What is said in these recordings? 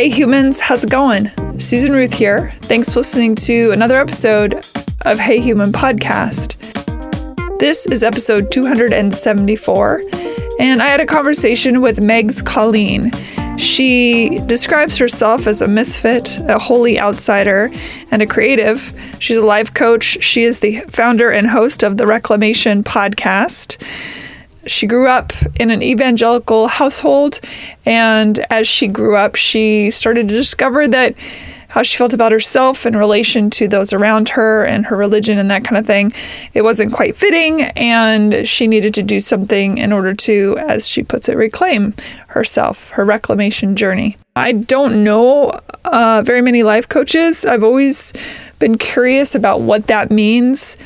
Hey humans, how's it going? Susan Ruth here. Thanks for listening to another episode of Hey Human Podcast. This is episode 274, and I had a conversation with Megs Colleen. She describes herself as a misfit, a holy outsider, and a creative. She's a life coach. She is the founder and host of the Reclamation podcast. She grew up in an evangelical household, and as she grew up, she started to discover that how she felt about herself in relation to those around her and her religion and that kind of thing, it wasn't quite fitting, and she needed to do something in order to, as she puts it, reclaim herself, her reclamation journey. I don't know very many life coaches. I've always been curious about what that means.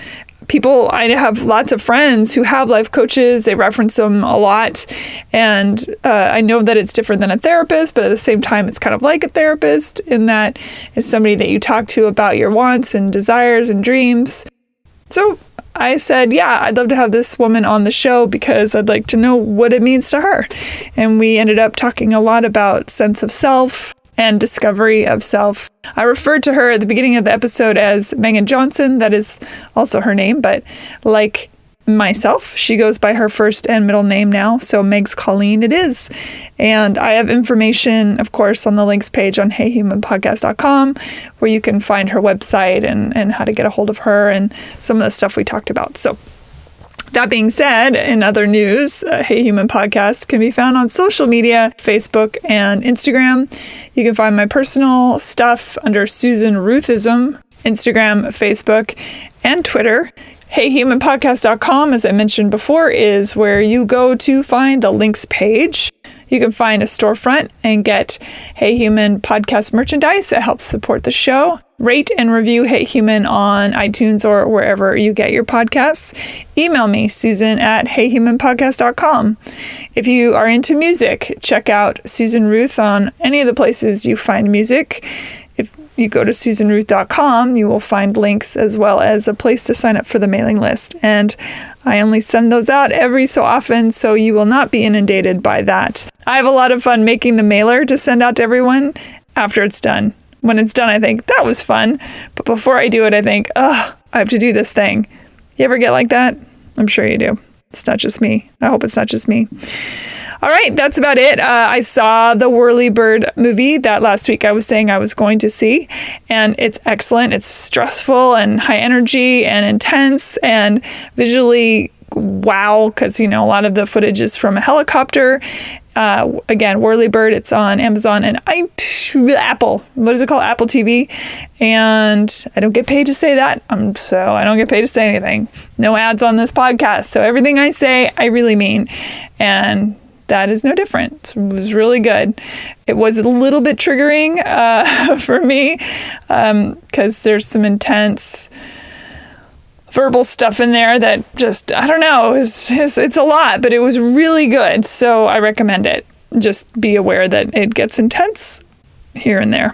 I have lots of friends who have life coaches. They reference them a lot. And I know that it's different than a therapist, but at the same time, it's kind of like a therapist in that it's somebody that you talk to about your wants and desires and dreams. So I said, yeah, I'd love to have this woman on the show because I'd like to know what it means to her. And we ended up talking a lot about sense of self and discovery of self. I referred to her at the beginning of the episode as Megan Johnson. That is also her name, but like myself, she goes by her first and middle name now. So Megs Colleen it is. And I have information, of course, on the links page on heyhumanpodcast.com where you can find her website and how to get a hold of her and some of the stuff we talked about. So that being said, in other news, Hey Human Podcast can be found on social media, Facebook and Instagram. You can find my personal stuff under Susan Ruthism, Instagram, Facebook, and Twitter. HeyHumanPodcast.com, as I mentioned before, is where you go to find the links page. You can find a storefront and get Hey Human Podcast merchandise that helps support the show. Rate and review Hey Human on iTunes or wherever you get your podcasts. Email me, Susan at heyhumanpodcast.com. If you are into music, check out Susan Ruth on any of the places you find music. If you go to susanruth.com, you will find links as well as a place to sign up for the mailing list. And I only send those out every so often, so you will not be inundated by that. I have a lot of fun making the mailer to send out to everyone after it's done. When it's done, I think, that was fun. But before I do it, I think, I have to do this thing. You ever get like that? I'm sure you do. It's not just me. I hope it's not just me. All right, that's about it. I saw the Whirlybird movie that last week I was saying I was going to see, and it's excellent. It's stressful and high energy and intense and visually wow, because, a lot of the footage is from a helicopter. Again, Whirlybird, it's on Amazon and Apple. What is it called? Apple TV. And I don't get paid to say that. So I don't get paid to say anything. No ads on this podcast. So everything I say, I really mean. And that is no different. It was really good. It was a little bit triggering for me because there's some intense verbal stuff in there that just, I don't know, it's a lot, but it was really good. So I recommend it. Just be aware that it gets intense here and there.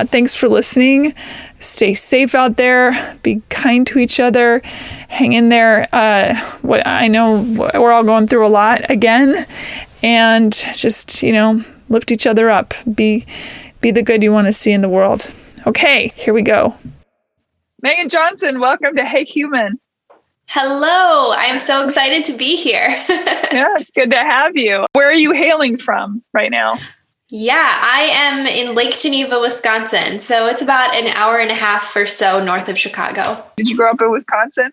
Thanks for listening. Stay safe out there. Be kind to each other. Hang in there. I know we're all going through a lot again, and just, lift each other up. Be the good you want to see in the world. Okay, here we go. Megan Johnson, welcome to Hey Human. Hello, I'm so excited to be here. Yeah, it's good to have you. Where are you hailing from right now? Yeah, I am in Lake Geneva, Wisconsin. So it's about an hour and a half or so north of Chicago. Did you grow up in Wisconsin?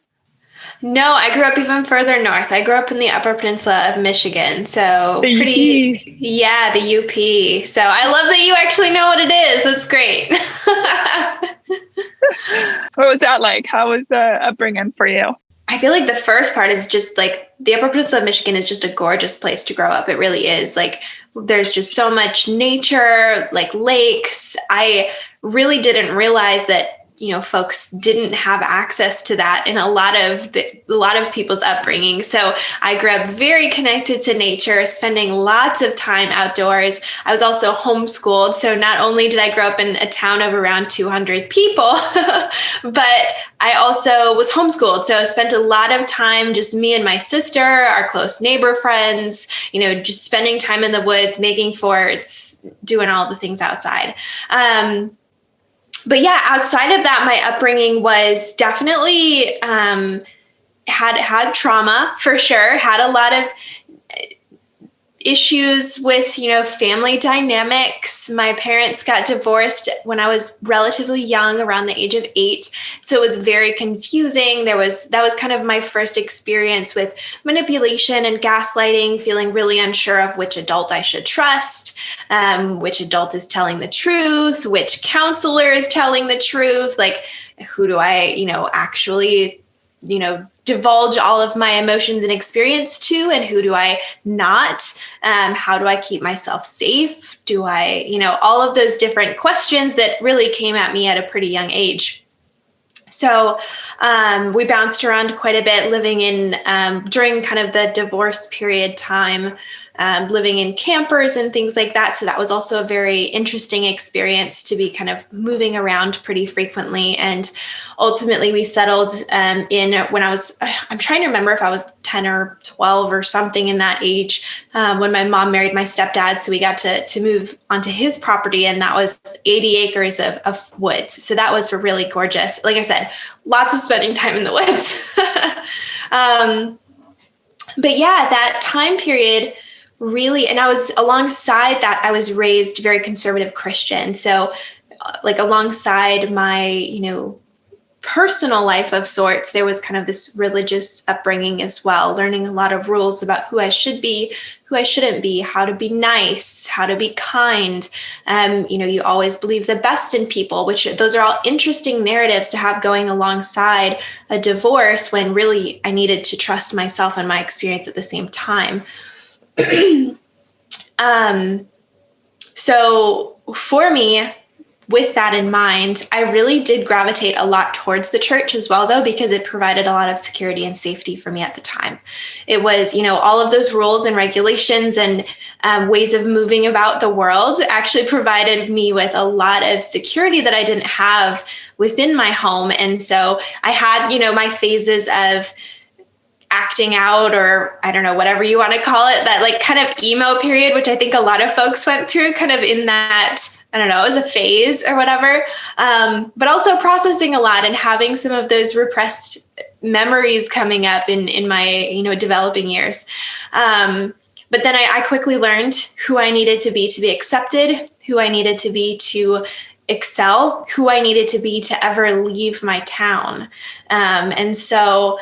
No, I grew up even further north. I grew up in the Upper Peninsula of Michigan. So the UP. Yeah, the UP. So I love that you actually know what it is. That's great. What was that like? How was the upbringing for you? I feel like the first part is just like the Upper Peninsula of Michigan is just a gorgeous place to grow up. It really is. Like there's just so much nature, like lakes. I really didn't realize that folks didn't have access to that in a lot of people's upbringing. So I grew up very connected to nature, spending lots of time outdoors. I was also homeschooled. So not only did I grow up in a town of around 200 people, but I also was homeschooled. So I spent a lot of time, just me and my sister, our close neighbor friends, just spending time in the woods, making forts, doing all the things outside. But yeah, outside of that, my upbringing was definitely had trauma for sure, had a lot of issues with, family dynamics. My parents got divorced when I was relatively young, around the age of 8. So it was very confusing. That was kind of my first experience with manipulation and gaslighting, feeling really unsure of which adult I should trust, which adult is telling the truth, which counselor is telling the truth, like who do I, actually, divulge all of my emotions and experience to, and who do I not? How do I keep myself safe? Do I, all of those different questions that really came at me at a pretty young age. So we bounced around quite a bit, living in during kind of the divorce period time, living in campers and things like that. So that was also a very interesting experience to be kind of moving around pretty frequently. And ultimately we settled in when I'm trying to remember if I was 10 or 12 or something in that age, when my mom married my stepdad. So we got to move onto his property, and that was 80 acres of woods. So that was really gorgeous. Like I said, lots of spending time in the woods. But yeah, that time period really, and I was alongside that, I was raised very conservative Christian. So like alongside my, personal life of sorts, there was kind of this religious upbringing as well, learning a lot of rules about who I should be, who I shouldn't be, how to be nice, how to be kind. You always believe the best in people, which those are all interesting narratives to have going alongside a divorce, when really I needed to trust myself and my experience at the same time. So for me, with that in mind, I really did gravitate a lot towards the church as well, though, because it provided a lot of security and safety for me at the time. It was, all of those rules and regulations and ways of moving about the world actually provided me with a lot of security that I didn't have within my home. And so I had, my phases of acting out, or I don't know, whatever you want to call it, that like kind of emo period, which I think a lot of folks went through kind of in that, I don't know, it was a phase or whatever, but also processing a lot and having some of those repressed memories coming up in my, developing years. But then I quickly learned who I needed to be accepted, who I needed to be to excel, who I needed to be to ever leave my town. And so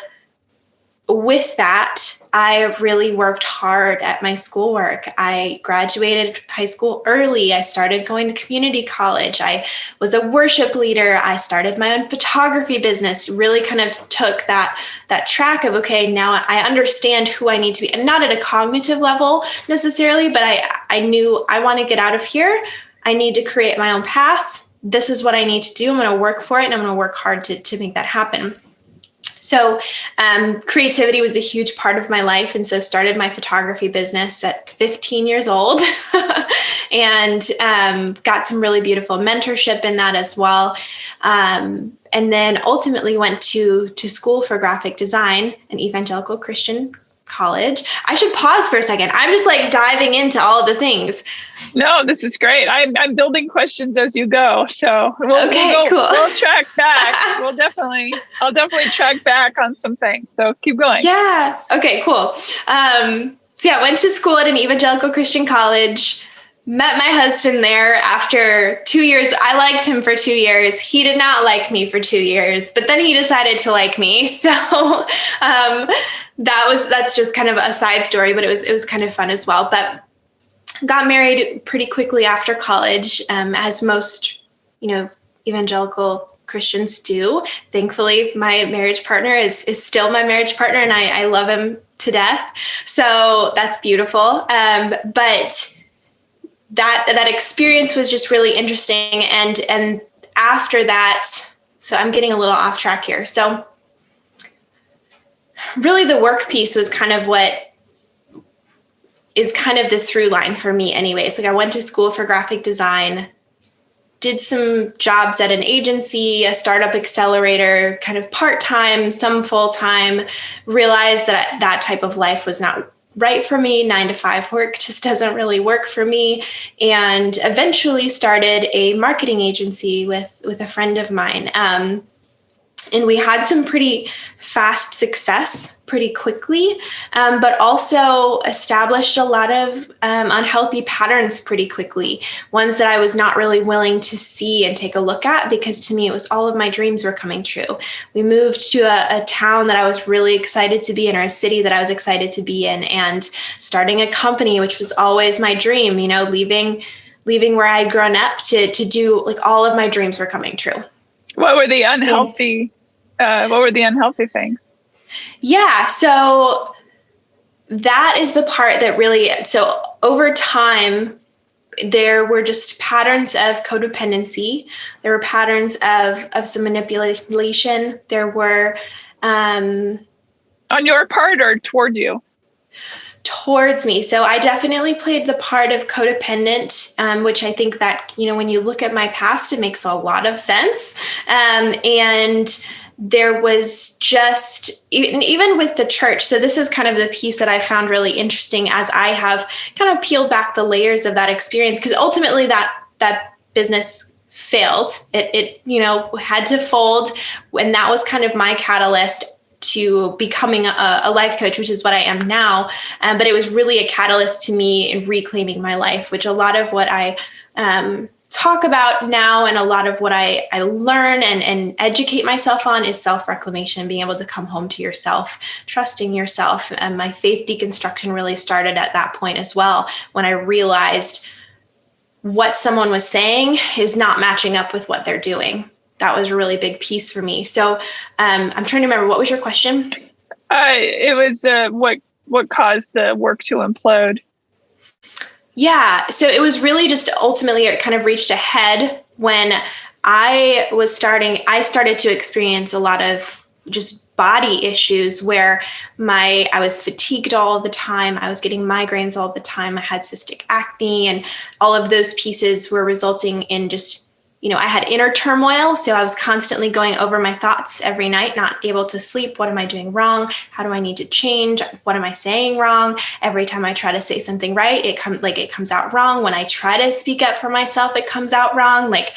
with that, I really worked hard at my schoolwork. I graduated high school early. I started going to community college. I was a worship leader. I started my own photography business, really kind of took that track of, okay, now I understand who I need to be, and not at a cognitive level necessarily, but I knew I want to get out of here. I need to create my own path. This is what I need to do. I'm going to work for it, and I'm going to work hard to make that happen. So creativity was a huge part of my life. And so started my photography business at 15 years old and got some really beautiful mentorship in that as well. And then ultimately went to school for graphic design, an Evangelical Christian college. I should pause for a second. I'm just like diving into all of the things. No, this is great. I'm building questions as you go. So Cool. We'll track back. I'll definitely track back on some things. So keep going. Yeah. Okay, cool. So yeah, went to school at an Evangelical Christian college, met my husband there after 2 years. I liked him for 2 years. He did not like me for 2 years, but then he decided to like me. So, that's just kind of a side story, but it was kind of fun as well. But got married pretty quickly after college, as most, evangelical Christians do. Thankfully, my marriage partner is still my marriage partner, and I love him to death. So that's beautiful. But that experience was just really interesting. And after that, So I'm getting a little off track here. So really the work piece was kind of what is kind of the through line for me anyways. Like I went to school for graphic design, did some jobs at an agency, a startup accelerator, kind of part-time, some full-time, realized that that type of life was not right for me. 9-to-5 work just doesn't really work for me. And eventually started a marketing agency with a friend of mine. And we had some pretty fast success pretty quickly, but also established a lot of unhealthy patterns pretty quickly, ones that I was not really willing to see and take a look at, because to me, it was all of my dreams were coming true. We moved to a town that I was really excited to be in, or a city that I was excited to be in, and starting a company, which was always my dream, you know, leaving where I'd grown up to do, like, all of my dreams were coming true. What were the unhealthy things? Yeah. So that is the part that really, so over time, there were just patterns of codependency. There were patterns of some manipulation. There were, on your part or toward you? Towards me. So I definitely played the part of codependent, which I think that, you know, when you look at my past, it makes a lot of sense. And there was just, even with the church. So this is kind of the piece that I found really interesting as I have kind of peeled back the layers of that experience, because ultimately that business failed. It, you know, had to fold. And that was kind of my catalyst to becoming a life coach, which is what I am now. But it was really a catalyst to me in reclaiming my life, which a lot of what I talk about now and a lot of what I learn and educate myself on is self-reclamation, being able to come home to yourself, trusting yourself. And my faith deconstruction really started at that point as well, when I realized what someone was saying is not matching up with what they're doing. That was a really big piece for me. So I'm trying to remember, what was your question? It was what caused the work to implode? Yeah. So it was really just ultimately it kind of reached a head when I started to experience a lot of just body issues where I was fatigued all the time. I was getting migraines all the time. I had cystic acne, and all of those pieces were resulting in just, you know, I had inner turmoil. So I was constantly going over my thoughts every night, not able to sleep. What am I doing wrong? How do I need to change? What am I saying wrong? Every time I try to say something right, it comes out wrong. When I try to speak up for myself, it comes out wrong. Like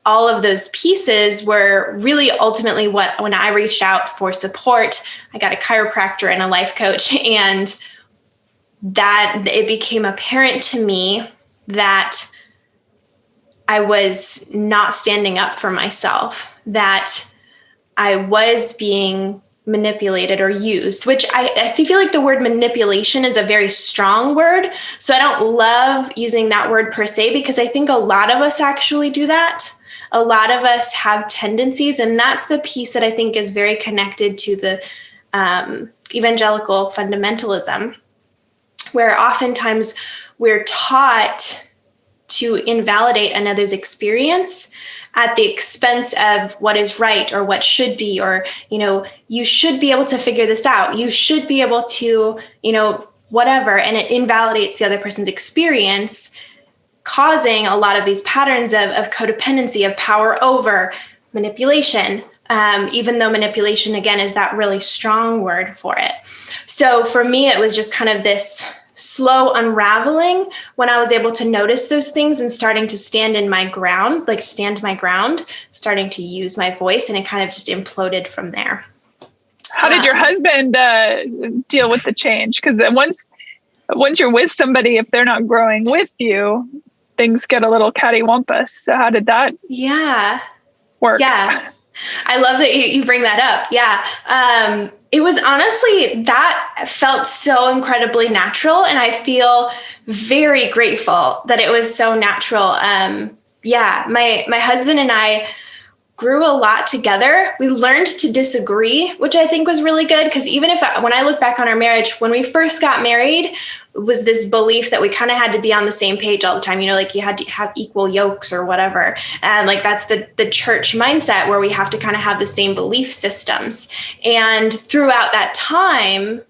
all of those pieces were really ultimately when I reached out for support, I got a chiropractor and a life coach, and that it became apparent to me that I was not standing up for myself, that I was being manipulated or used, which I feel like the word manipulation is a very strong word. So I don't love using that word per se, because I think a lot of us actually do that. A lot of us have tendencies, and that's the piece that I think is very connected to the evangelical fundamentalism, where oftentimes we're taught to invalidate another's experience at the expense of what is right or what should be, or, you know, you should be able to figure this out. You should be able to, you know, whatever. And it invalidates the other person's experience, causing a lot of these patterns of codependency, of power over, manipulation, even though manipulation, again, is that really strong word for it. So for me, it was just kind of this slow unraveling when I was able to notice those things and starting to stand my ground, starting to use my voice, and it kind of just imploded from there. How did your husband deal with the change? Because once you're with somebody, if they're not growing with you, things get a little cattywampus. So how did that work? Yeah. I love that you bring that up. Yeah. It was honestly, that felt so incredibly natural. And I feel very grateful that it was so natural. My husband and I, grew a lot together. We learned to disagree, which I think was really good. Because even when I look back on our marriage, when we first got married, was this belief that we kind of had to be on the same page all the time. Like you had to have equal yokes or whatever. And like, that's the church mindset where we have to kind of have the same belief systems. And throughout that time,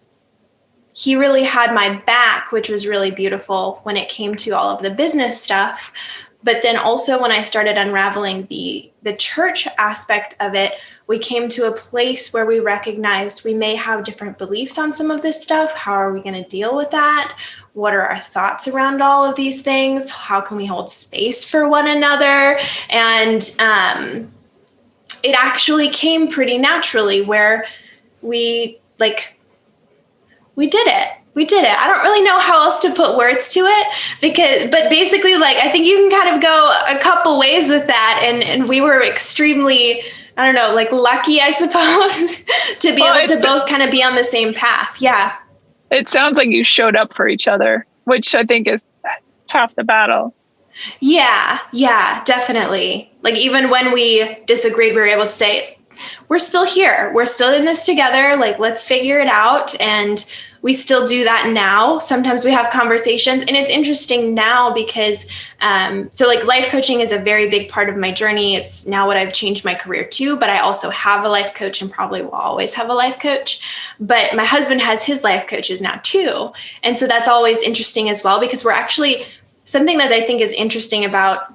he really had my back, which was really beautiful when it came to all of the business stuff. But then also when I started unraveling the church aspect of it, we came to a place where we recognized we may have different beliefs on some of this stuff. How are we going to deal with that? What are our thoughts around all of these things? How can we hold space for one another? And it actually came pretty naturally where we did it. We did it. I don't really know how else to put words to it but basically, like, I think you can kind of go a couple ways with that. And we were extremely, I don't know, like lucky, I suppose, to be able to both kind of be on the same path. Yeah. It sounds like you showed up for each other, which I think is half the battle. Yeah, definitely. Like even when we disagreed, we were able to say, we're still here. We're still in this together. Like, let's figure it out. And we still do that now. Sometimes we have conversations, and it's interesting now because, so like life coaching is a very big part of my journey. It's now what I've changed my career to, but I also have a life coach and probably will always have a life coach. But my husband has his life coaches now too. And so that's always interesting as well, because we're actually, something that I think is interesting about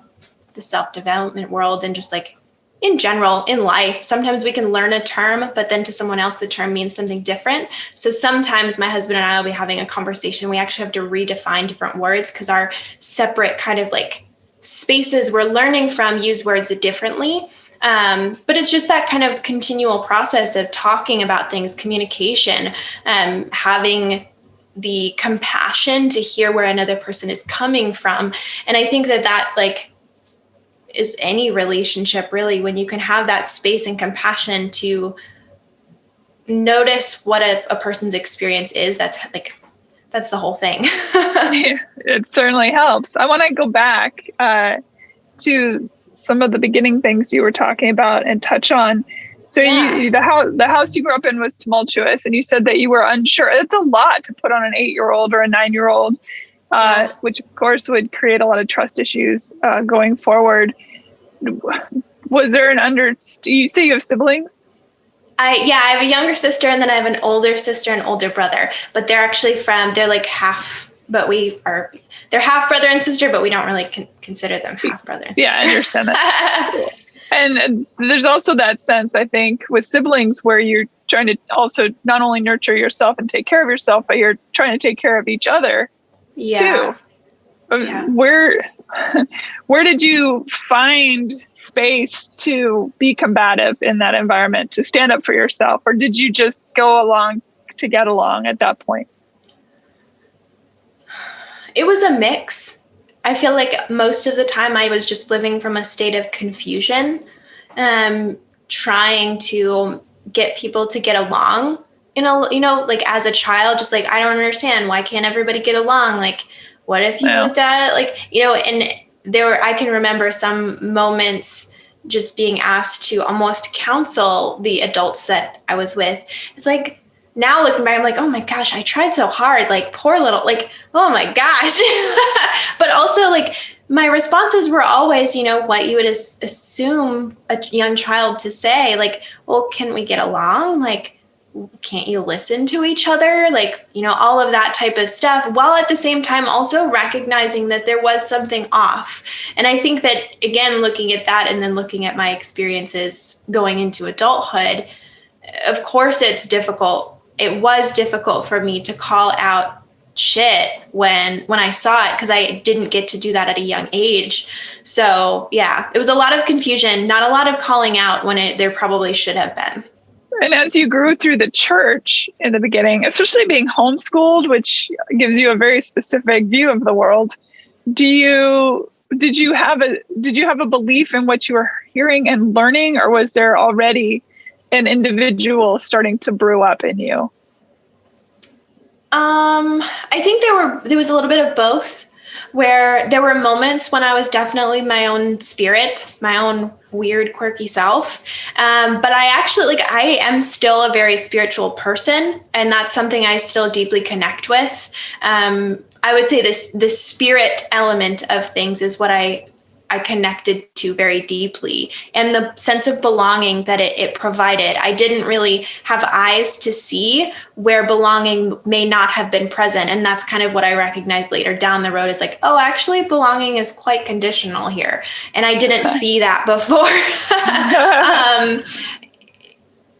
the self-development world and just like in general, in life, sometimes we can learn a term, but then to someone else, the term means something different. So sometimes my husband and I will be having a conversation. We actually have to redefine different words because our separate kind of like spaces we're learning from use words differently. But it's just that kind of continual process of talking about things, communication, having the compassion to hear where another person is coming from. And I think that like, is any relationship really, when you can have that space and compassion to notice what a person's experience is, that's the whole thing. Yeah, it certainly helps. I want to go back to some of the beginning things you were talking about and touch on. So the house you grew up in was tumultuous, and you said that you were unsure. It's a lot to put on an 8-year-old or a 9-year-old. Which of course would create a lot of trust issues going forward. Was there you say you have siblings? I have a younger sister, and then I have an older sister and older brother, but they're actually they're like half, but they're half brother and sister, but we don't really consider them half brother and sister. Yeah, I understand that. And there's also that sense, I think, with siblings where you're trying to also not only nurture yourself and take care of yourself, but you're trying to take care of each other. Yeah. Too. Yeah. Where did you find space to be combative in that environment, to stand up for yourself, or did you just go along to get along at that point? It was a mix. I feel like most of the time I was just living from a state of confusion, trying to get people to get along. Like as a child, just like, I don't understand. Why can't everybody get along? Like, what if you looked at it? Like, and I can remember some moments just being asked to almost counsel the adults that I was with. It's like, now looking back, I'm like, oh my gosh, I tried so hard. Like, poor little, like, oh my gosh. But also like my responses were always, what you would assume a young child to say, like, well, can we get along? Like, can't you listen to each other? Like, all of that type of stuff, while at the same time also recognizing that there was something off. And I think that, again, looking at that and then looking at my experiences going into adulthood, of course it's difficult. It was difficult for me to call out shit when I saw it, because I didn't get to do that at a young age. So yeah, it was a lot of confusion, not a lot of calling out when there probably should have been. And as you grew through the church in the beginning, especially being homeschooled, which gives you a very specific view of the world, did you have a belief in what you were hearing and learning, or was there already an individual starting to brew up in you? I think there was a little bit of both, where there were moments when I was definitely my own spirit, my own weird, quirky self. But I am still a very spiritual person, and that's something I still deeply connect with. I would say the spirit element of things is what I connected to very deeply, and the sense of belonging that it provided. I didn't really have eyes to see where belonging may not have been present. And that's kind of what I recognized later down the road is like, oh, actually belonging is quite conditional here. And I didn't see that before.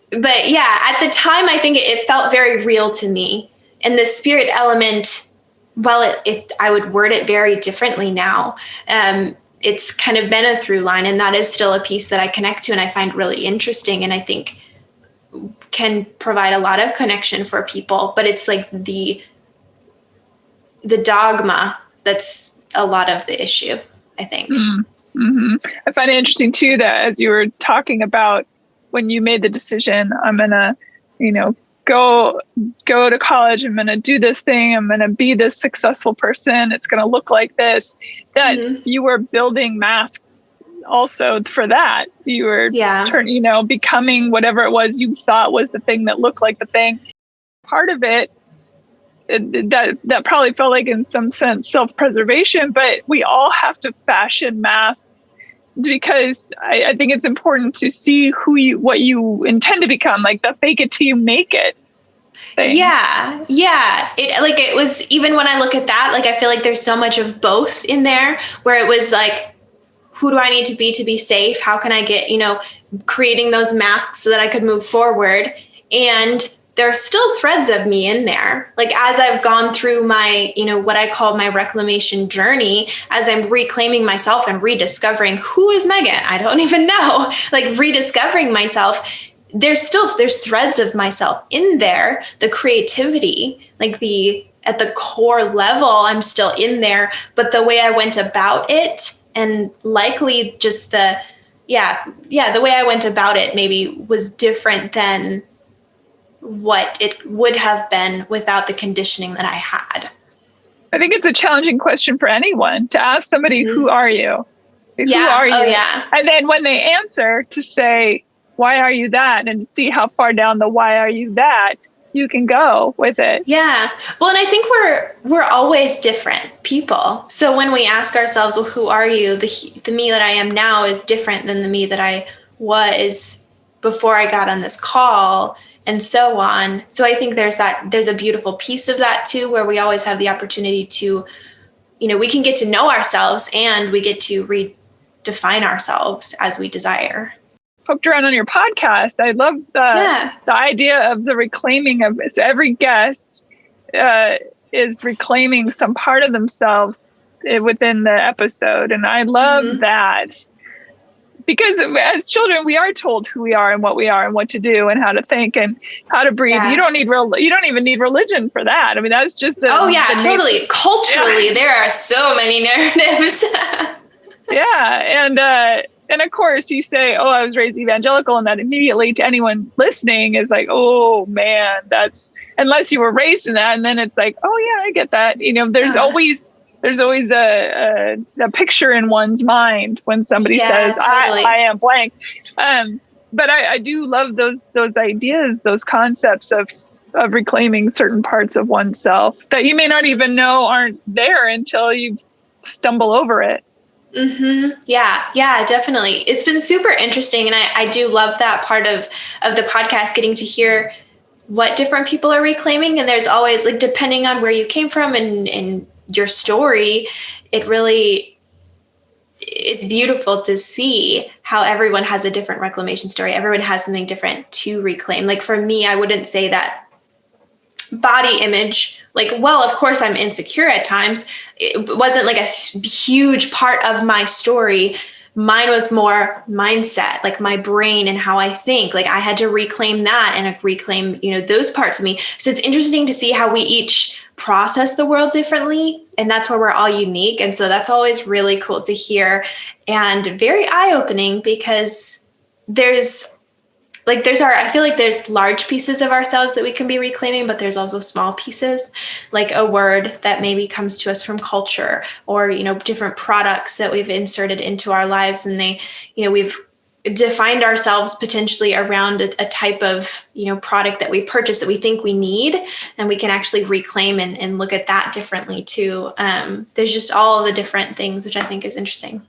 But yeah, at the time, I think it felt very real to me. And the spirit element, well, I would word it very differently now. It's kind of been a through line, and that is still a piece that I connect to and I find really interesting, and I think can provide a lot of connection for people. But it's like the dogma that's a lot of the issue, I think. Mm-hmm. I find it interesting too that as you were talking about when you made the decision, I'm gonna, go to college, I'm going to do this thing, I'm going to be this successful person, it's going to look like this, that you were building masks also for that. You were becoming whatever it was you thought was the thing that looked like the thing. Part of it, that probably felt like in some sense self-preservation, but we all have to fashion masks because I think it's important to see what you intend to become, like the fake it till you make it thing. Yeah. It was, even when I look at that, like I feel like there's so much of both in there, where it was like, who do I need to be safe? How can I get, creating those masks so that I could move forward? And there are still threads of me in there. Like as I've gone through my, what I call my reclamation journey, as I'm reclaiming myself and rediscovering who is Megan, I don't even know, like rediscovering myself, there's threads of myself in there. The creativity, like at the core level, I'm still in there, but the way I went about it, and likely just the way I went about it maybe was different than what it would have been without the conditioning that I had. I think it's a challenging question for anyone to ask somebody, who are you? Who are you? Oh, yeah. And then when they answer, to say, why are you that? And see how far down the why are you that you can go with it. Yeah. Well, and I think we're always different people. So when we ask ourselves, well, who are you? The me that I am now is different than the me that I was before I got on this call, and so on. So I think there's a beautiful piece of that too, where we always have the opportunity to, we can get to know ourselves and we get to redefine ourselves as we desire. Poked around on your podcast. I love the idea of the reclaiming of it. So every guest is reclaiming some part of themselves within the episode. And I love that. Because as children, we are told who we are and what to do and how to think and how to breathe. Yeah. You don't even need religion for that. I mean, that's just totally. Culturally, there are so many narratives. And of course, you say, "Oh, I was raised evangelical," and that immediately to anyone listening is like, "Oh man, that's," unless you were raised in that, and then it's like, "Oh yeah, I get that." There's always a picture in one's mind when somebody says, totally. I am blank. But I do love those ideas, those concepts of reclaiming certain parts of oneself that you may not even know aren't there until you stumble over it. Mm-hmm. Yeah, definitely. It's been super interesting. And I do love that part of the podcast, getting to hear what different people are reclaiming. And there's always, like, depending on where you came from and your story, it's beautiful to see how everyone has a different reclamation story. Everyone has something different to reclaim. Like for me, I wouldn't say that body image, of course I'm insecure at times. It wasn't like a huge part of my story. Mine was more mindset, like my brain and how I think. Like I had to reclaim that and reclaim, those parts of me. So it's interesting to see how we each process the world differently. And that's where we're all unique. And so that's always really cool to hear and very eye-opening, because I feel like there's large pieces of ourselves that we can be reclaiming, but there's also small pieces, like a word that maybe comes to us from culture or, different products that we've inserted into our lives. And they, we've defined ourselves potentially around a type of, product that we purchase that we think we need, and we can actually reclaim and look at that differently too. There's just all the different things, which I think is interesting.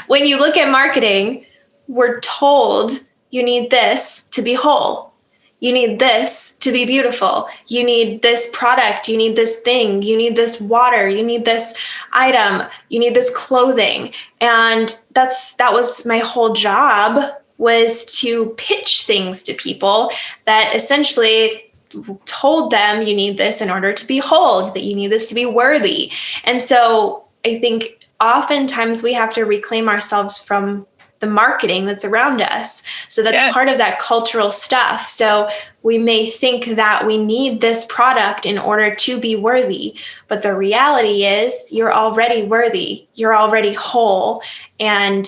When you look at marketing, we're told you need this to be whole. You need this to be beautiful. You need this product. You need this thing. You need this water. You need this item. You need this clothing. And that was my whole job, was to pitch things to people that essentially told them you need this in order to be whole, that you need this to be worthy. And so I think oftentimes we have to reclaim ourselves from the marketing that's around us. So that's part of that cultural stuff. So we may think that we need this product in order to be worthy, but the reality is you're already worthy. You're already whole. And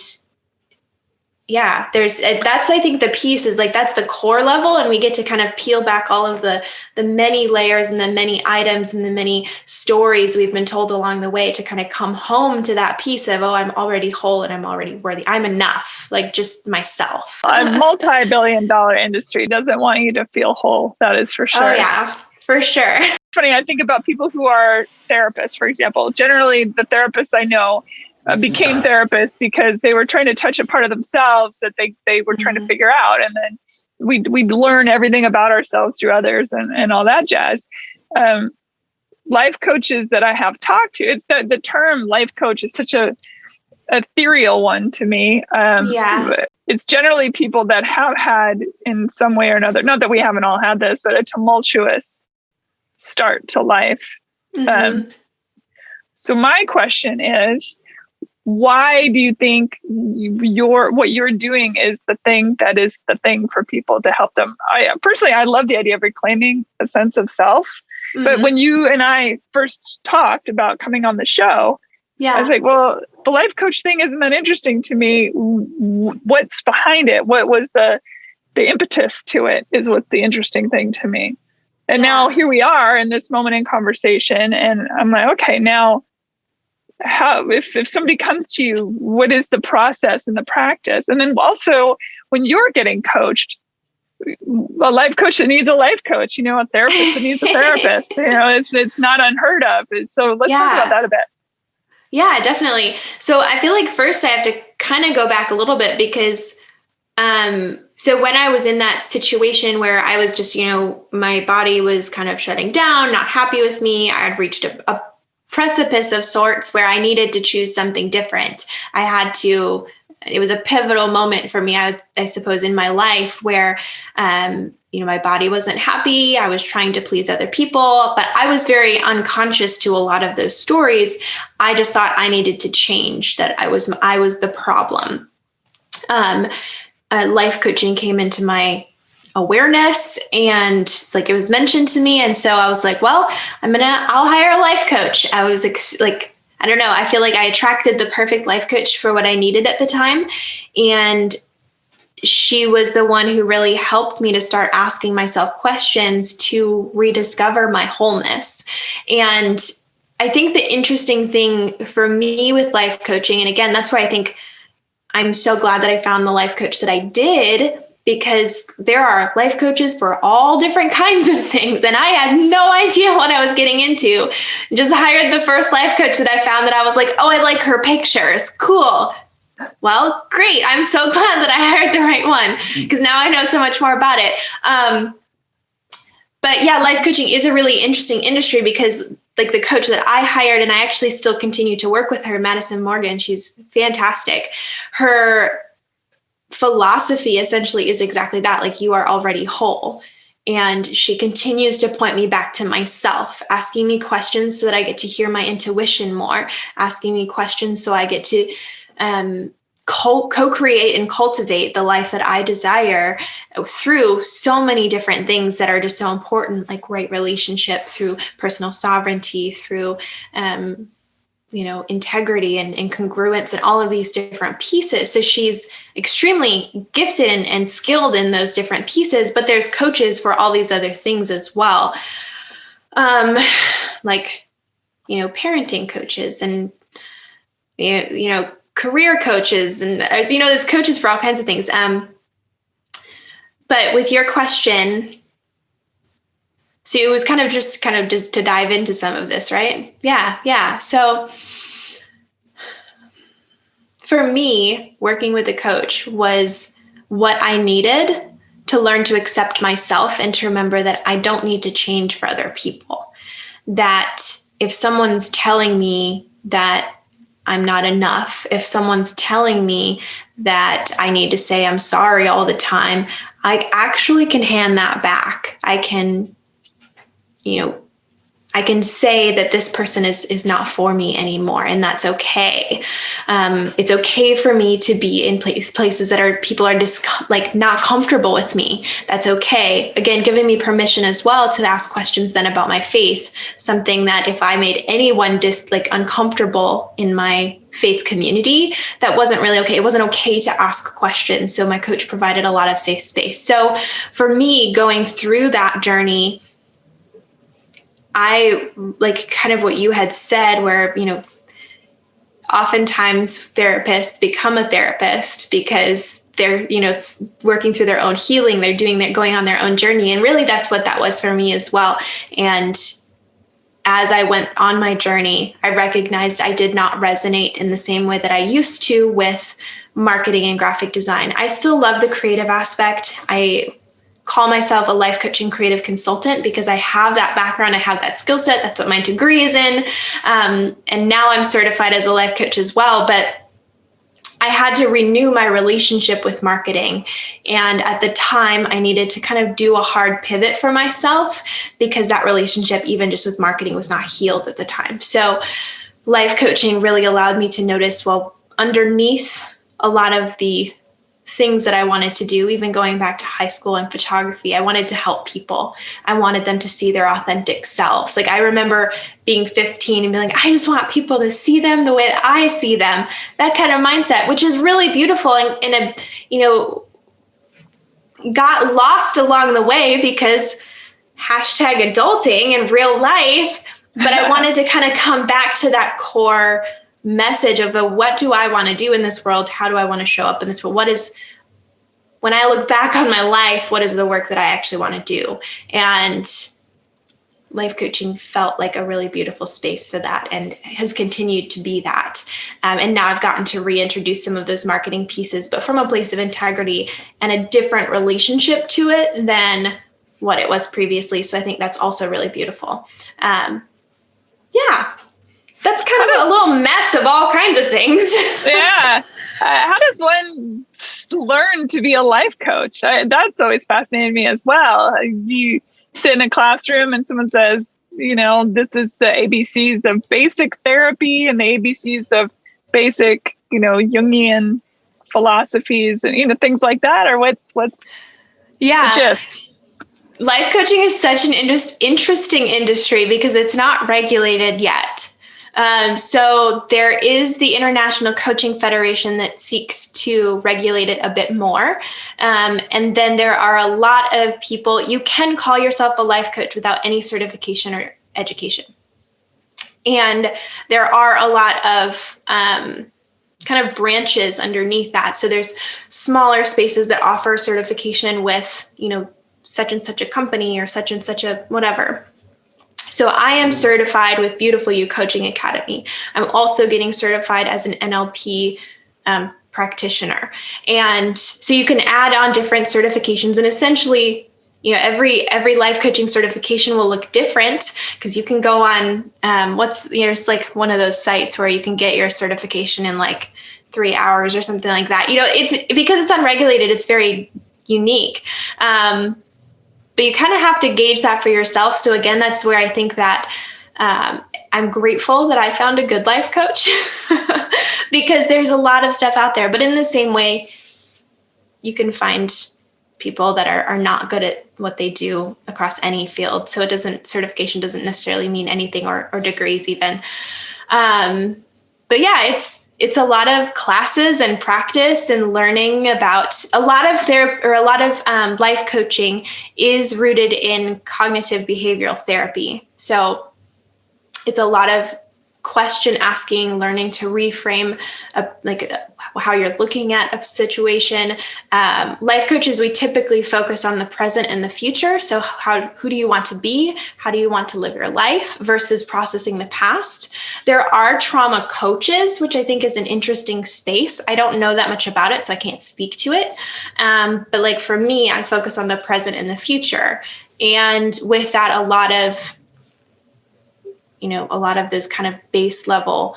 that's, I think the piece is like, that's the core level. And we get to kind of peel back all of the many layers and the many items and the many stories we've been told along the way to kind of come home to that piece of, I'm already whole and I'm already worthy. I'm enough, like just myself. A multi-billion-dollar industry doesn't want you to feel whole. That is for sure. Oh yeah, for sure. It's funny. I think about people who are therapists, for example. Generally, the therapists I know became therapists because they were trying to touch a part of themselves that they were trying to figure out. And then we'd learn everything about ourselves through others and all that jazz. Life coaches that I have talked to, it's the term life coach is such a ethereal one to me. It's generally people that have had in some way or another, not that we haven't all had this, but a tumultuous start to life. So my question is, why do you think what you're doing is the thing that is the thing for people to help them? I love the idea of reclaiming a sense of self. But when you and I first talked about coming on the show, I was like, well, the life coach thing isn't that interesting to me. What's behind it? What was the impetus to it is what's the interesting thing to me. And now here we are in this moment in conversation. And I'm like, okay, now, how if somebody comes to you, what is the process and the practice? And then also when you're getting coached, a life coach that needs a life coach, a therapist that needs a therapist, it's not unheard of. So let's talk about that a bit. Yeah, definitely. So I feel like first I have to kind of go back a little bit because so when I was in that situation where I was just, my body was kind of shutting down, not happy with me, I had reached a precipice of sorts where I needed to choose something different. It was a pivotal moment for me, I suppose, in my life where, my body wasn't happy. I was trying to please other people, but I was very unconscious to a lot of those stories. I just thought I needed to change, that I was the problem. Life coaching came into my awareness and it was mentioned to me. And so I was like, well, I'll hire a life coach. I was I don't know. I feel like I attracted the perfect life coach for what I needed at the time. And she was the one who really helped me to start asking myself questions to rediscover my wholeness. And I think the interesting thing for me with life coaching, and again, that's why I think I'm so glad that I found the life coach that I did, because there are life coaches for all different kinds of things. And I had no idea what I was getting into. Just hired the first life coach that I found that I was like, oh, I like her pictures. Cool. Well, great. I'm so glad that I hired the right one because now I know so much more about it. But yeah, life coaching is a really interesting industry because the coach that I hired, and I actually still continue to work with her, Madison Morgan, she's fantastic. Her philosophy essentially is exactly that. You are already whole. And she continues to point me back to myself, asking me questions so that I get to hear my intuition more, asking me questions so I get to co-create and cultivate the life that I desire through so many different things that are just so important, like right relationship, through personal sovereignty, through integrity and congruence and all of these different pieces. So she's extremely gifted and skilled in those different pieces, but there's coaches for all these other things as well. Parenting coaches and, career coaches, and as you know, there's coaches for all kinds of things. But with your question, so it was kind of just to dive into some of this, right? Yeah. So for me, working with a coach was what I needed to learn to accept myself and to remember that I don't need to change for other people. That if someone's telling me that I'm not enough, if someone's telling me that I need to say I'm sorry all the time, I actually can hand that back. I can say that this person is not for me anymore, and that's okay. It's okay for me to be in places that people are not comfortable with me. That's okay. Again, giving me permission as well to ask questions then about my faith, something that if I made anyone uncomfortable in my faith community, that wasn't really okay. It wasn't okay to ask questions. So my coach provided a lot of safe space. So for me, going through that journey, I like kind of what you had said, where, oftentimes therapists become a therapist because they're, working through their own healing. They're going on their own journey. And really that's what that was for me as well. And as I went on my journey, I recognized I did not resonate in the same way that I used to with marketing and graphic design. I still love the creative aspect. I call myself a life coaching creative consultant because I have that background. I have that skill set. That's what my degree is in. And now I'm certified as a life coach as well. But I had to renew my relationship with marketing. And at the time, I needed to kind of do a hard pivot for myself because that relationship, even just with marketing, was not healed at the time. So life coaching really allowed me to notice, well, underneath a lot of the things that I wanted to do, even going back to high school and photography, I wanted to help people. I wanted them to see their authentic selves. Like I remember being 15 and being like, I just want people to see them the way that I see them. That kind of mindset, which is really beautiful and got lost along the way because #adulting in real life. But I wanted to kind of come back to that core message of what do I want to do in this world? How do I want to show up in this world? When I look back on my life, what is the work that I actually want to do? And life coaching felt like a really beautiful space for that and has continued to be that. And now I've gotten to reintroduce some of those marketing pieces, but from a place of integrity and a different relationship to it than what it was previously. So I think that's also really beautiful. That's kind of a little mess of all kinds of things. Yeah. How does one learn to be a life coach? That's always fascinated me as well. You sit in a classroom and someone says, this is the ABCs of basic therapy and the ABCs of basic, Jungian philosophies and, things like that? Or what's the gist? Life coaching is such an interesting industry because it's not regulated yet. So there is the International Coaching Federation that seeks to regulate it a bit more. And then there are a lot of people, you can call yourself a life coach without any certification or education. And there are a lot of kind of branches underneath that. So there's smaller spaces that offer certification with, such and such a company or such and such a whatever. So I am certified with Beautiful You Coaching Academy. I'm also getting certified as an NLP practitioner. And so you can add on different certifications, and essentially, every life coaching certification will look different because you can go on there's like one of those sites where you can get your certification in like 3 hours or something like that. It's because it's unregulated, it's very unique. But you kind of have to gauge that for yourself. So again, that's where I think that I'm grateful that I found a good life coach because there's a lot of stuff out there. But in the same way, you can find people that are not good at what they do across any field. So certification doesn't necessarily mean anything or degrees even. But yeah, it's a lot of classes and practice and learning about a lot of life coaching is rooted in cognitive behavioral therapy. So it's a lot of question asking, learning to reframe how you're looking at a situation. Life coaches, we typically focus on the present and the future. So who do you want to be? How do you want to live your life versus processing the past? There are trauma coaches, which I think is an interesting space. I don't know that much about it, so I can't speak to it. But like for me, I focus on the present and the future. And with that, a lot of those kind of base level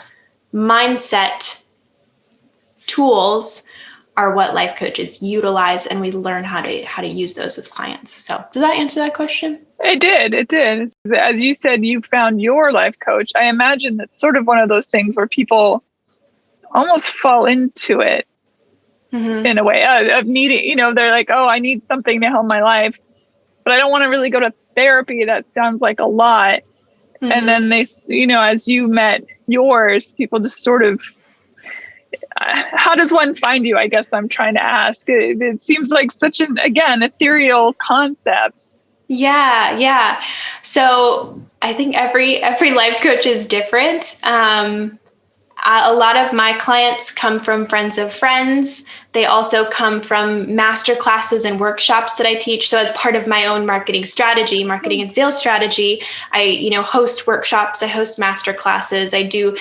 mindset tools are what life coaches utilize, and we learn how to use those with clients. So did that answer that question? It did. As you said, you found your life coach. I imagine that's sort of one of those things where people almost fall into it in a way of needing, they're like, oh, I need something to help my life, but I don't want to really go to therapy. That sounds like a lot. And then they, as you met yours, people just sort of, how does one find you? I guess I'm trying to ask. It seems like such an, again, ethereal concept. Yeah. So I think every life coach is different. A lot of my clients come from friends of friends. They also come from master classes and workshops that I teach. So as part of my own marketing and sales strategy, I, host workshops, I host master classes, I do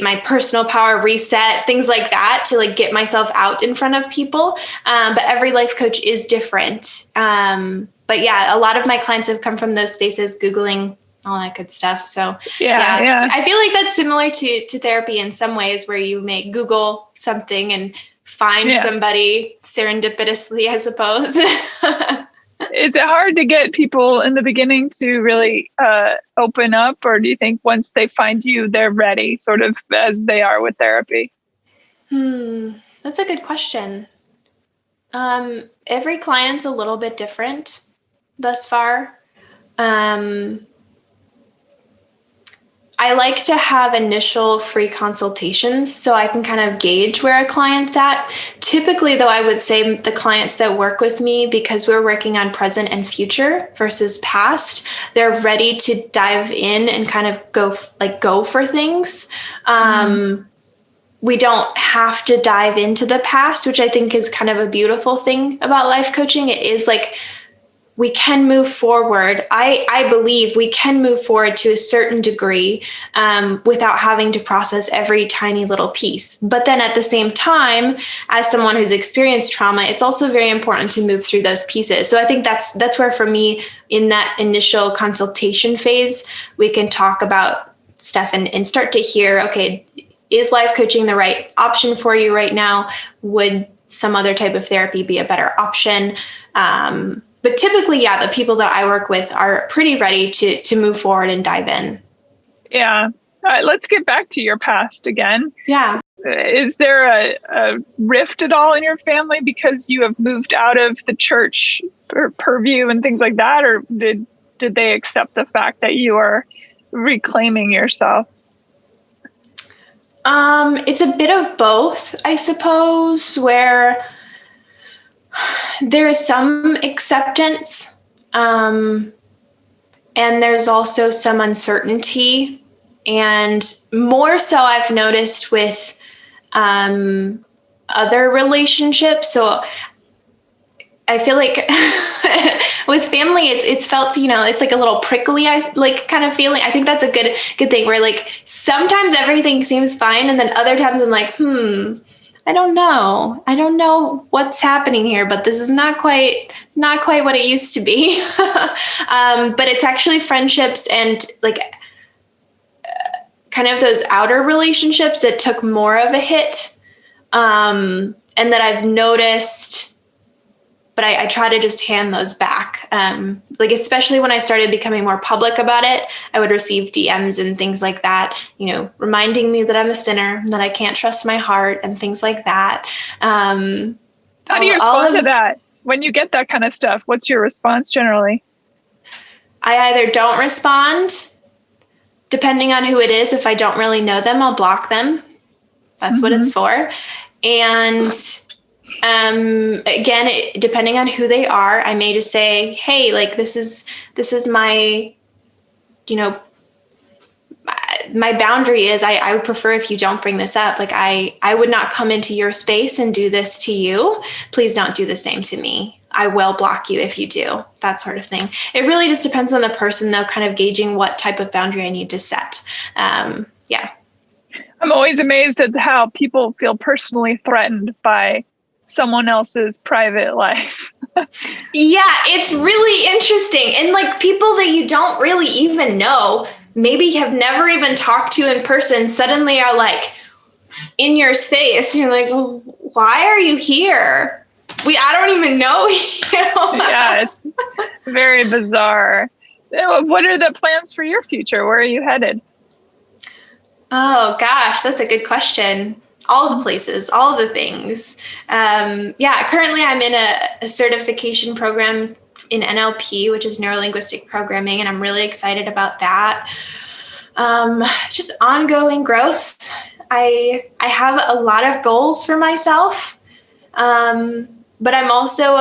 my personal power reset, things like that to like get myself out in front of people. But every life coach is different. But yeah, a lot of my clients have come from those spaces, Googling all that good stuff. So yeah. I feel like that's similar to therapy in some ways, where you may Google something and find somebody serendipitously, I suppose. Is it hard to get people in the beginning to really open up, or do you think once they find you, they're ready, sort of as they are with therapy? That's a good question. Every client's a little bit different thus far. I like to have initial free consultations so I can kind of gauge where a client's at. Typically, though, I would say the clients that work with me, because we're working on present and future versus past, they're ready to dive in and kind of go for things. We don't have to dive into the past, which I think is kind of a beautiful thing about life coaching. It is like, we can move forward. I believe we can move forward to a certain degree without having to process every tiny little piece. But then at the same time, as someone who's experienced trauma, it's also very important to move through those pieces. So I think that's where, for me, in that initial consultation phase, we can talk about stuff and start to hear, okay, is life coaching the right option for you right now? Would some other type of therapy be a better option? But typically, the people that I work with are pretty ready to move forward and dive in. Yeah. Let's get back to your past again. Yeah. Is there a rift at all in your family because you have moved out of the church purview and things like that? Or did they accept the fact that you are reclaiming yourself? It's a bit of both, I suppose, where there's some acceptance, and there's also some uncertainty, and more so I've noticed with other relationships. So I feel like with family, it's felt, it's like a little prickly, kind of feeling. I think that's a good thing, where like sometimes everything seems fine, and then other times I'm like, I don't know what's happening here, but this is not quite what it used to be. But it's actually friendships and kind of those outer relationships that took more of a hit, and that I've noticed. But I try to just hand those back. Especially when I started becoming more public about it, I would receive DMs and things like that, reminding me that I'm a sinner, that I can't trust my heart and things like that. How do you respond to that? When you get that kind of stuff, what's your response generally? I either don't respond, depending on who it is. If I don't really know them, I'll block them. That's what it's for. And again, depending on who they are, I may just say, hey, this is my, my boundary is I would prefer if you don't bring this up. Like I would not come into your space and do this to you. Please don't do the same to me. I will block you if you do, that sort of thing. It really just depends on the person, though, kind of gauging what type of boundary I need to set. Yeah. I'm always amazed at how people feel personally threatened by someone else's private life. Yeah, it's really interesting. And like people that you don't really even know, maybe have never even talked to in person, suddenly are like in your space. You're like, well, why are you here? I don't even know you. Yeah, it's very bizarre. What are the plans for your future? Where are you headed? Oh gosh, that's a good question. All the places, all the things. Currently I'm in a certification program in NLP, which is neuro-linguistic programming, and I'm really excited about that. Just ongoing growth. I have a lot of goals for myself, but I'm also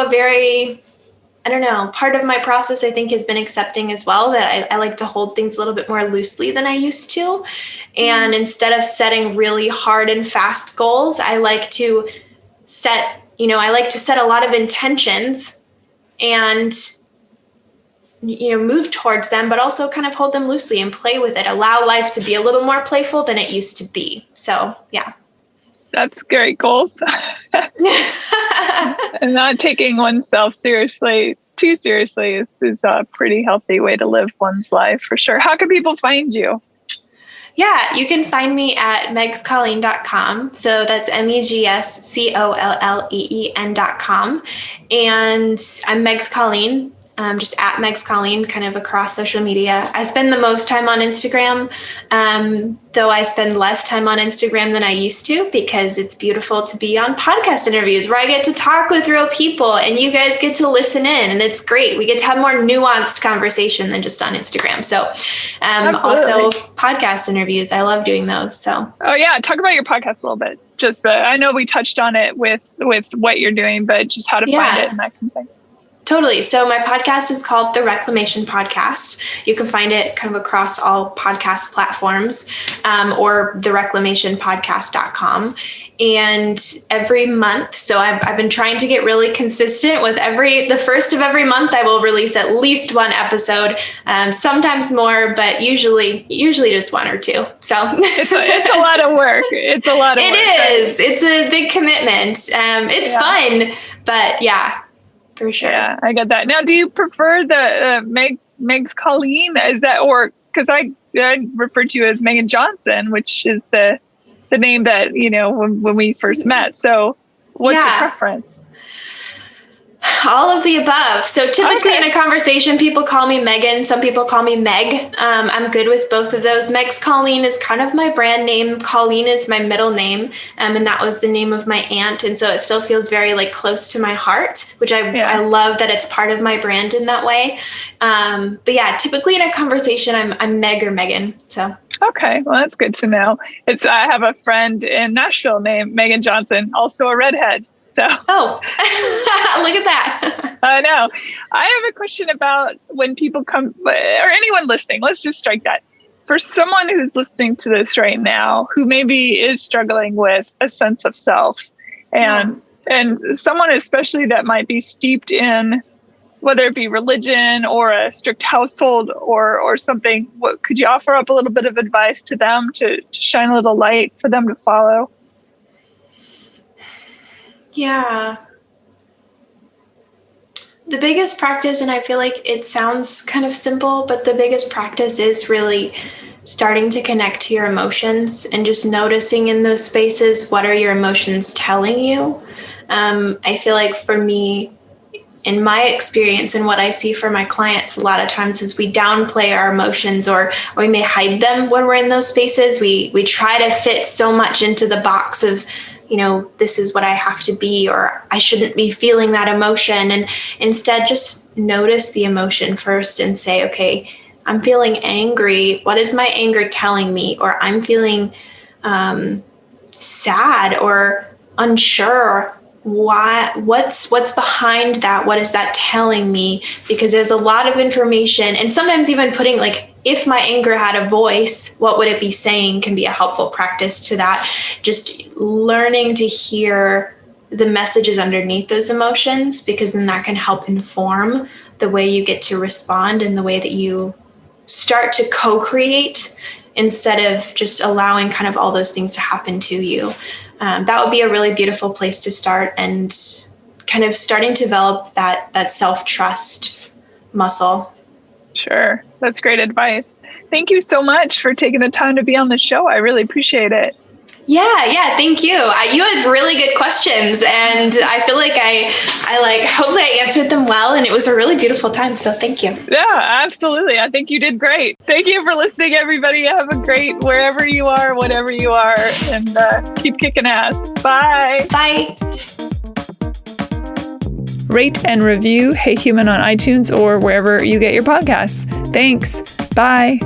part of my process, I think, has been accepting as well that I like to hold things a little bit more loosely than I used to. And instead of setting really hard and fast goals, I like to set a lot of intentions and, move towards them, but also kind of hold them loosely and play with it. Allow life to be a little more playful than it used to be. So, yeah. That's great goals. And not taking oneself too seriously is a pretty healthy way to live one's life, for sure. How can people find you? Yeah, you can find me at megscolleen.com. So that's megscolleen.com. And I'm Megs Colleen, just at Megs Colleen, kind of across social media. I spend the most time on Instagram, though I spend less time on Instagram than I used to, because it's beautiful to be on podcast interviews where I get to talk with real people and you guys get to listen in, and it's great. We get to have more nuanced conversation than just on Instagram. So also podcast interviews. I love doing those. So. Oh yeah. Talk about your podcast a little bit. I know we touched on it with what you're doing, but just how to find it and that kind of thing. Totally. So my podcast is called the Reclamation Podcast. You can find it kind of across all podcast platforms, or thereclamationpodcast.com. And every month, so I've been trying to get really consistent with the first of every month, I will release at least one episode, sometimes more, but usually just one or two. So it's a lot of work. It is. Right? It's a big commitment. It's fun, but yeah. For sure. Yeah, I get that. Now, do you prefer the Megs Colleen? Is that, or because I referred to you as Megan Johnson, which is the name that when we first met. So, what's your preference? All of the above. So typically in a conversation, people call me Megan. Some people call me Meg. I'm good with both of those. Megs Colleen is kind of my brand name. Colleen is my middle name. And that was the name of my aunt. And so it still feels very close to my heart, which I love that it's part of my brand in that way. But yeah, typically in a conversation, I'm Meg or Megan. So. Okay. Well, that's good to know. I have a friend in Nashville named Megan Johnson, also a redhead. So, look at that. I know. I have a question about when people come, or anyone listening, let's just strike that. For someone who's listening to this right now, who maybe is struggling with a sense of self, and someone especially that might be steeped in, whether it be religion or a strict household or something, could you offer up a little bit of advice to them to shine a little light for them to follow? Yeah. The biggest practice, and I feel like it sounds kind of simple, but the biggest practice is really starting to connect to your emotions and just noticing in those spaces, what are your emotions telling you? I feel like for me, in my experience and what I see for my clients a lot of times is we downplay our emotions or we may hide them when we're in those spaces. We try to fit so much into the box of, this is what I have to be, or I shouldn't be feeling that emotion. And instead just notice the emotion first and say, okay, I'm feeling angry. What is my anger telling me? Or I'm feeling sad or unsure. what's behind that? What is that telling me? Because there's a lot of information, and sometimes even putting like, if my anger had a voice, what would it be saying, can be a helpful practice to that. Just learning to hear the messages underneath those emotions, because then that can help inform the way you get to respond and the way that you start to co-create instead of just allowing kind of all those things to happen to you. That would be a really beautiful place to start, and kind of starting to develop that self-trust muscle. Sure. That's great advice. Thank you so much for taking the time to be on the show. I really appreciate it. Yeah. Thank you. You had really good questions, and I feel like hopefully I answered them well, and it was a really beautiful time. So thank you. Yeah, absolutely. I think you did great. Thank you for listening, everybody. Have a great wherever you are, whatever you are, and keep kicking ass. Bye. Bye. Rate and review Hey Human on iTunes or wherever you get your podcasts. Thanks. Bye.